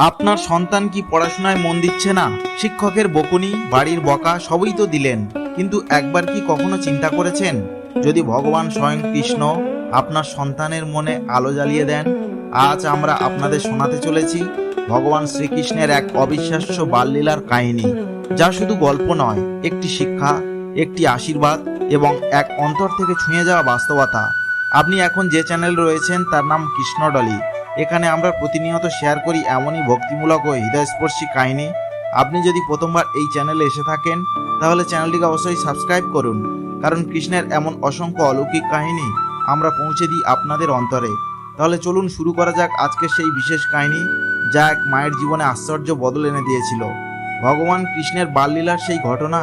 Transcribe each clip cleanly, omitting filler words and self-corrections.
আপনার সন্তান কি পড়াশোনায় মন দিচ্ছে না? শিক্ষকের বকুনি, বাড়ির বকা সবই তো দিলেন, কিন্তু একবার কি কখনো চিন্তা করেছেন যদি ভগবান স্বয়ং কৃষ্ণ আপনার সন্তানের মনে আলো জ্বালিয়ে দেন? আজ আমরা আপনাদের শোনাতে চলেছি ভগবান শ্রীকৃষ্ণের এক অবিশ্বাস্য বাললীলার কাহিনী, যা শুধু গল্প নয়, একটি শিক্ষা, একটি আশীর্বাদ এবং এক অন্তর থেকে ছুঁয়ে যাওয়া বাস্তবতা। আপনি এখন যে চ্যানেল রয়েছেন তার নাম কৃষ্ণ ডলি। এখানে আমরা প্রতিনিয়ত শেয়ার করি এমনই ভক্তিমূলক ও হৃদয়স্পর্শী কাহিনী। আপনি যদি প্রথমবার এই চ্যানেলে এসে থাকেন তাহলে চ্যানেলটিকে অবশ্যই সাবস্ক্রাইব করুন, কারণ কৃষ্ণের এমন অসংখ্য অলৌকিক কাহিনী আমরা পৌঁছে দিই আপনাদের অন্তরে। তাহলে চলুন শুরু করা যাক আজকের সেই বিশেষ কাহিনী, যা এক মায়ের জীবনে আশ্চর্য বদল এনে দিয়েছিল। ভগবান কৃষ্ণের বাললীলার সেই ঘটনা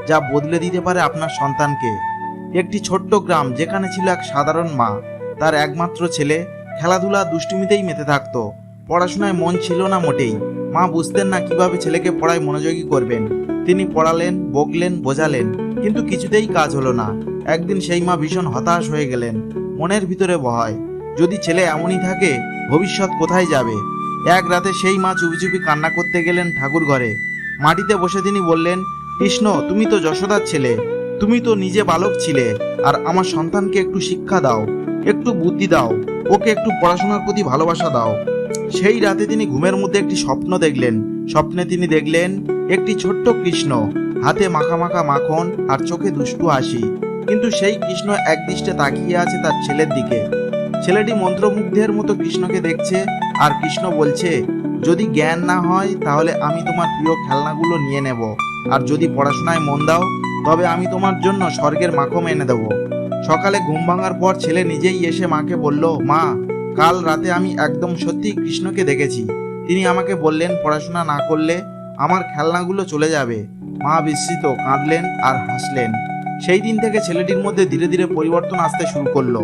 যা বদলে দিতে পারে আপনার সন্তানকে। একটি ছোট্ট গ্রাম যেখানে ছিল এক সাধারণ মা। তার একমাত্র ছেলে খেলাধুলা দুষ্টুমিতেই মেতে থাকতো। পড়াশোনায় মন ছিল না মোটেই। মা বুঝতেন না কিভাবে ছেলেকে পড়ায় মনোযোগী করবেন। তিনি পড়ালেন, বকলেন, বোঝালেন, কিন্তু কিছুতেই কাজ হলো না। একদিন সেই মা ভীষণ হতাশ হয়ে গেলেন। মনের ভিতরে ভয়, যদি ছেলে এমনই থাকে ভবিষ্যৎ কোথায় যাবে। এক রাতে সেই মা চুপি চুপি কান্না করতে গেলেন ঠাকুর ঘরে। মাটিতে বসে তিনি বললেন, কৃষ্ণ, তুমি তো যশোদার ছেলে, তুমি তো নিজে বালক ছিলে, আর আমার সন্তানকে একটু শিক্ষা দাও, একটু বুদ্ধি দাও, ওকে একটু পড়াশোনার প্রতি ভালোবাসা দাও। সেই রাতে তিনি ঘুমের মধ্যে একটি স্বপ্ন দেখলেন। স্বপ্নে তিনি দেখলেন একটি ছোট্ট কৃষ্ণ, হাতে মাখা মাখা মাখন আর চোখে দুষ্টু হাসি। কিন্তু সেই কৃষ্ণ একদৃষ্টে তাকিয়ে আছে তার ছেলের দিকে। ছেলেটি মন্ত্রমুগ্ধের মতো কৃষ্ণকে দেখছে, আর কৃষ্ণ বলছে, যদি জ্ঞান না হয় তাহলে আমি তোমার প্রিয় খেলনাগুলো নিয়ে নেব, আর যদি পড়াশোনায় মন দাও তবে আমি তোমার জন্য স্বর্গের মাখন এনে দেব। সকালে ঘুম ভাঙার পর ছেলে নিজেই এসে মাকে বলল, মা, কাল রাতে আমি একদম সত্যি কৃষ্ণকে দেখেছি। তিনি আমাকে বললেন পড়াশোনা না করলে আমার খেলনাগুলো চলে যাবে। মা বিস্মিত, কাঁদলেন আর হাসলেন। সেই দিন থেকে ছেলেটির মধ্যে ধীরে ধীরে পরিবর্তন আসতে শুরু করলো।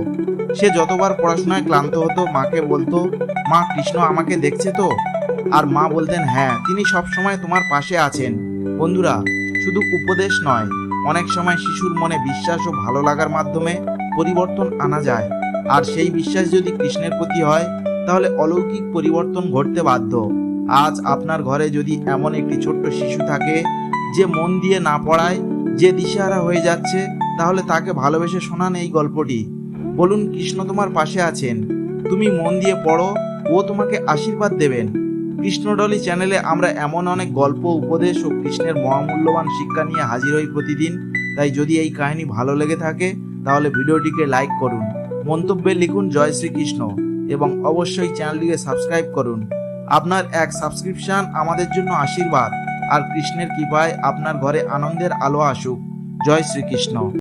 সে যতবার পড়াশোনায় ক্লান্ত হতো মাকে বলতো, মা, কৃষ্ণ আমাকে দেখছে তো? আর মা বলতেন, হ্যাঁ, তিনি সব সময় তোমার পাশে আছেন। বন্ধুরা, শুধু উপদেশ নয়, অনেক সময় শিশুর মনে বিশ্বাস ও ভালো লাগার মাধ্যমে পরিবর্তন আনা যায়। আর সেই বিশ্বাস যদি কৃষ্ণের প্রতি হয় তাহলে অলৌকিক পরিবর্তন ঘটতে বাধ্য। আজ আপনার ঘরে যদি এমন একটি ছোট্ট শিশু থাকে যে মন দিয়ে না পড়ায়, যে দিশেহারা হয়ে যাচ্ছে, তাহলে তাকে ভালোবেসে শোনান এই গল্পটি। বলুন, কৃষ্ণ তোমার পাশে আছেন, তুমি মন দিয়ে পড়ো, ও তোমাকে আশীর্বাদ দেবেন। কৃষ্ণডলি চ্যানেলে আমরা এমন অনেক গল্প, উপদেশ ও কৃষ্ণের মহামূল্যবান শিক্ষা নিয়ে হাজির হই প্রতিদিন। তাই যদি এই কাহিনী ভালো লেগে থাকে তাহলে ভিডিওটিকে লাইক করুন, মন্তব্যে লিখুন জয় শ্রীকৃষ্ণ, এবং অবশ্যই চ্যানেলটিকে সাবস্ক্রাইব করুন। আপনার এক সাবস্ক্রিপশন আমাদের জন্য আশীর্বাদ। আর কৃষ্ণের কৃপায় আপনার ঘরে আনন্দের আলো আসুক। জয় শ্রীকৃষ্ণ।